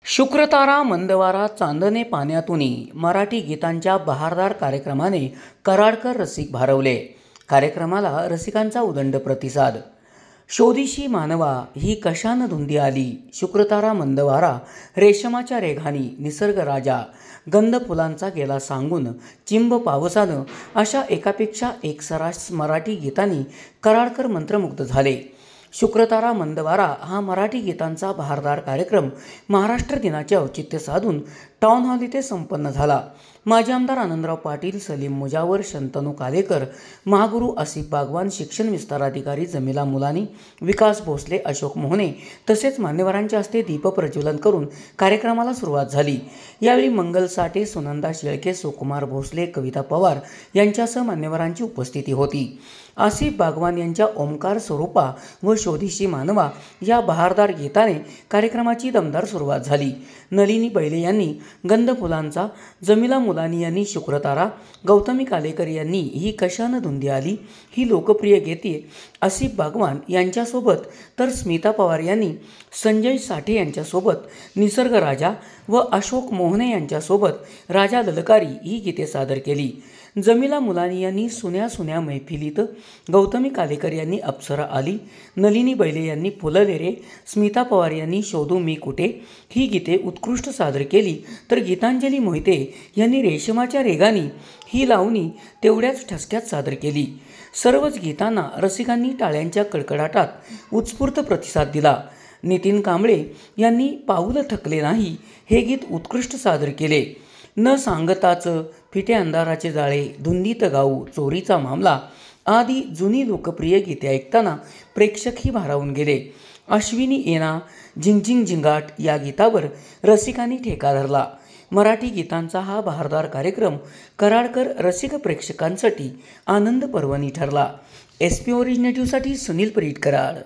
शुक्रतारा मंदवारा चांदणे पाण्यातुनी मराठी गीतांच्या बहारदार कार्यक्रमाने कराडकर रसिक भारवले। कार्यक्रमाला रसिकांचा उदंड प्रतिसाद। शोधिशी मानवा ही कशान धुंदी आली, शुक्रतारा मंदवारा रेशमाच्या रेघानी, निसर्ग राजा गंध फुलांचा गेला सांगून, चिंब पावसानं अशा एकापेक्षा एक सरास मराठी गीतांनी कराडकर मंत्रमुग्ध झाले। शुक्रतारा मंदवारा हा मराठी गीतांचा बहारदार कार्यक्रम महाराष्ट्र दिनाचे औचित्य साधून टाउन हॉल येथे संपन्न झाला। माजी आमदार आनंदराव पाटील, सलीम मुजावर, शंतनू कालेकर, महागुरू आसिफ बागवान, शिक्षण विस्तार अधिकारी जमीला मुलानी, विकास भोसले, अशोक मोहने तसेच मान्यवरांच्या हस्ते दीप प्रज्वलन करून कार्यक्रमाला सुरुवात झाली। यावेळी मंगल साठे, सुनंदा शेळके, सुकुमार भोसले, कविता पवार यांच्यासह मान्यवरांची उपस्थिती होती। आसिफ बागवान यांच्या ओमकार स्वरूपा व शोधिशी मानवा या बहारदार गीताने कार्यक्रमाची दमदार सुरुवात झाली। नलिनी बैले यांनी गंध फुलांचा, जमीला मुलानी यांनी शुक्रतारा, गौतमी कालेकर यांनी ही कशान धुंदी आली ही लोकप्रिय गीते आसिफ बागवान यांच्यासोबत, तर स्मिता पवार यांनी संजय साठे यांच्यासोबत निसर्ग राजा व अशोक मोहने यांच्यासोबत राजा ललकारी ही गीते सादर केली। जमीला मुलानी यांनी सुन्या सुन्या मैफिलीत, गौतमी कालेकर यांनी अप्सरा आली, नलिनी बैले यांनी फुलले रे, स्मिता पवार यांनी शोधू मी कुठे ही गीते उत्कृष्ट सादर केली, तर गीतांजली मोहिते यांनी रेशमाच्या रेघानी ही लावणी तेवढ्याच ठसक्यात सादर केली। सर्वच गीतांना रसिकांनी टाळ्यांच्या कडकडाटात उत्स्फूर्त प्रतिसाद दिला। नितीन कांबळे यांनी पाऊल थकले नाही हे गीत उत्कृष्ट सादर केले। न सांगताच, फिटे अंधाराचे जाळे, धुंदीत गाऊ, चोरीचा मामला आदी जुनी लोकप्रिय गीते ऐकताना प्रेक्षकही भारावून गेले। अश्विनी येना, झिंगझिंग झिंगाट या गीतावर रसिकांनी ठेका धरला। मराठी गीतांचा हा बहारदार कार्यक्रम कराडकर रसिक प्रेक्षकांसाठी आनंद पर्वणी ठरला। SP ओरिजिनेटिव्हसाठी सुनील परीट, कराड।